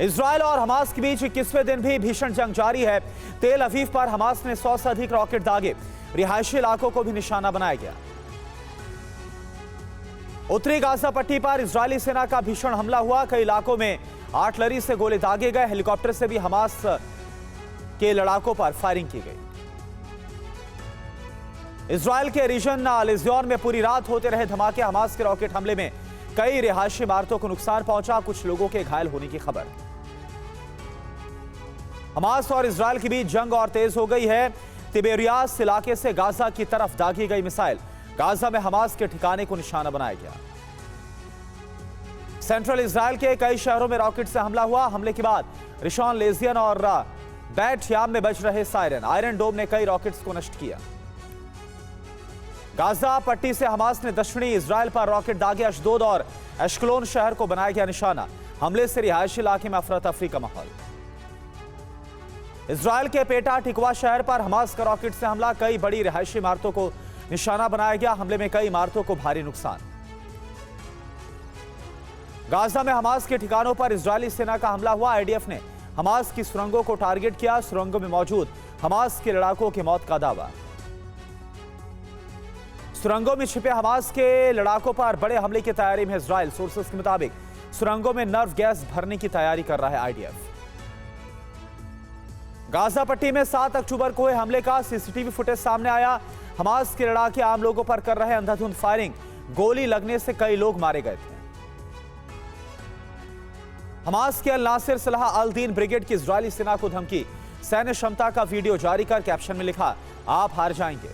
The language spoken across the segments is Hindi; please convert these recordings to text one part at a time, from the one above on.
इजराइल और हमास के बीच 21वें दिन भी भीषण जंग जारी है। तेल अवीव पर हमास ने 100 से अधिक रॉकेट दागे। रिहायशी इलाकों को भी निशाना बनाया गया। उत्तरी गाजा पट्टी पर इजरायली सेना का भीषण हमला हुआ। कई इलाकों में आर्टिलरी से गोले दागे गए। हेलीकॉप्टर से भी हमास के लड़ाकों पर फायरिंग की गई। इजराइल के रीजन लेजियोन में पूरी रात होते रहे धमाके। हमास के रॉकेट हमले में कई रिहायशी इमारतों को नुकसान पहुंचा। कुछ लोगों के घायल होने की खबर। हमास और इजराइल के बीच जंग और तेज हो गई है। तिबेरियास इलाके से गाजा की तरफ दागी गई मिसाइल। गाजा में हमास के ठिकाने को निशाना बनाया गया। सेंट्रल इजराइल के कई शहरों में रॉकेट से हमला हुआ। हमले के बाद रिशॉन लेजियन और बैट याम में बज रहे सायरन। आयरन डोम ने कई रॉकेट्स को नष्ट किया। गाजा पट्टी से हमास ने दक्षिणी इजराइल पर रॉकेट दागे। अशदोद और एश्कलोन शहर को बनाया गया निशाना। हमले से रिहायशी इलाके में अफरा तफरी का माहौल। इजराइल के पेटा टिकवा शहर पर हमास का रॉकेट से हमला। कई बड़ी रिहायशी इमारतों को निशाना बनाया गया। हमले में कई इमारतों को भारी नुकसान। गाजा में हमास के ठिकानों पर इजरायली सेना का हमला हुआ। आईडीएफ ने हमास की सुरंगों को टारगेट किया। सुरंगों में मौजूद हमास के लड़ाकों की मौत का दावा। सुरंगों में छिपे हमास के लड़ाकों पर बड़े हमले की तैयारी में इजराइल। सोर्सेस के मुताबिक सुरंगों में नर्व गैस भरने की तैयारी कर रहा है आईडीएफ। गाजा पट्टी में 7 अक्टूबर को हुए हमले का सीसीटीवी फुटेज सामने आया। हमास के लड़ाके आम लोगों पर कर रहे अंधाधुंध फायरिंग। गोली लगने से कई लोग मारे गए थे। हमास के अल नासिर सलाह अल दीन ब्रिगेड की इजरायली सेना को धमकी। सैन्य क्षमता का वीडियो जारी कर कैप्शन में लिखा, आप हार जाएंगे।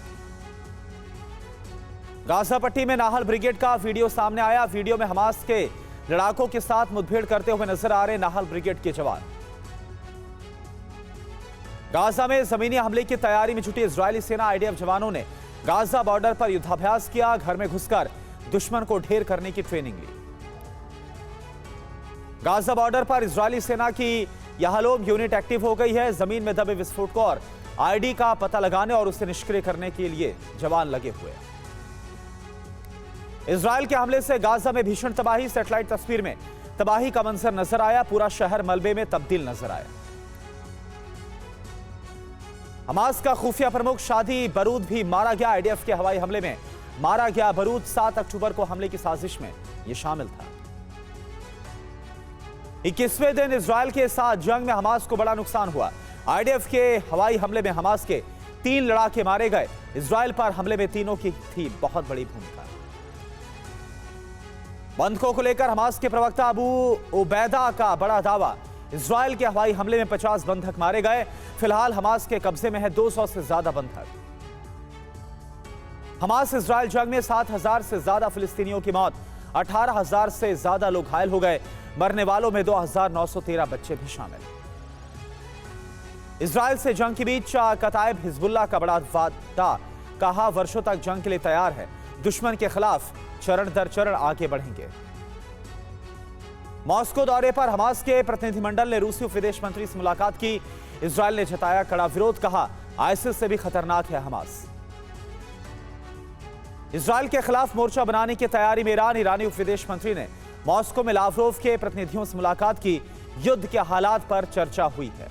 गाजा पट्टी में नाहल ब्रिगेड का वीडियो सामने आया। वीडियो में हमास के लड़ाकों के साथ मुठभेड़ करते हुए नजर आ रहे नाहल ब्रिगेड के जवान। गाजा में जमीनी हमले की तैयारी में जुटी इजरायली सेना। आईडीएफ जवानों ने गाजा बॉर्डर पर युद्धाभ्यास किया। घर में घुसकर दुश्मन को ढेर करने की ट्रेनिंग ली। गाजा बॉर्डर पर इजरायली सेना की याहलोम यूनिट एक्टिव हो गई है। जमीन में दबे विस्फोटकों और आईडी का पता लगाने और उसे निष्क्रिय करने के लिए जवान लगे हुए हैं। इजराइल के हमले से गाजा में भीषण तबाही। सैटेलाइट तस्वीर में तबाही का मंजर नजर आया। पूरा शहर मलबे में तब्दील नजर आया। हमास का खुफिया प्रमुख शादी बरूद भी मारा गया। आईडीएफ के हवाई हमले में मारा गया बरूद। 7 अक्टूबर को हमले की साजिश में यह शामिल था। 21वें दिन इजराइल के साथ जंग में हमास को बड़ा नुकसान हुआ। आईडीएफ के हवाई हमले में हमास के 3 लड़ाके मारे गए। इजराइल पर हमले में तीनों की थी बहुत बड़ी भूमिका। बंधकों को लेकर हमास के प्रवक्ता अबू उबैदा का बड़ा दावा। इजराइल के हवाई हमले में 50 बंधक मारे गए। फिलहाल हमास के कब्जे में है 200 से ज्यादा बंधक। हमास इजराइल जंग में 7,000 से ज्यादा फिलिस्तीनियों की मौत। 18,000 से ज्यादा लोग घायल हो गए। मरने वालों में 2,913 बच्चे भी शामिल। इजराइल से जंग के बीच कताइब हिजबुल्लाह का बड़ा वादा। कहा, वर्षों तक जंग के लिए तैयार है। दुश्मन के खिलाफ चरण दर चरण आगे बढ़ेंगे। मॉस्को दौरे पर हमास के प्रतिनिधिमंडल ने रूसी विदेश मंत्री से मुलाकात की। इजराइल ने जताया कड़ा विरोध। कहा, आईसिस से भी खतरनाक है हमास। इजराइल के खिलाफ मोर्चा बनाने की तैयारी में ईरान। ईरानी विदेश मंत्री ने मॉस्को में लावरोव के प्रतिनिधियों से मुलाकात की। युद्ध के हालात पर चर्चा हुई है।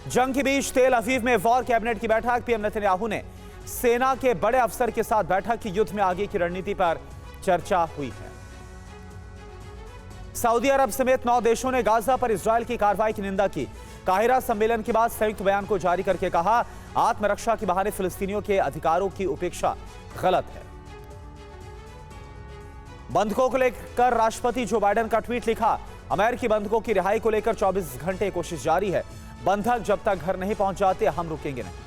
जंग के बीच तेल अवीव में वॉर कैबिनेट की बैठक। पीएम नेतन्याहू ने सेना के बड़े अफसर के साथ बैठक की। युद्ध में आगे की रणनीति पर चर्चा हुई है। सऊदी अरब समेत 9 देशों ने गाजा पर इजराइल की कार्रवाई की निंदा की। काहिरा सम्मेलन के बाद संयुक्त बयान को जारी करके कहा, आत्मरक्षा के बहाने फिलिस्तीनियों के अधिकारों की उपेक्षा गलत है। बंधकों को लेकर राष्ट्रपति जो बाइडेन का ट्वीट लिखा, अमेरिकी बंधकों की रिहाई को लेकर 24 घंटे कोशिश जारी है। बंधक जब तक घर नहीं पहुंच जाते हम रुकेंगे नहीं।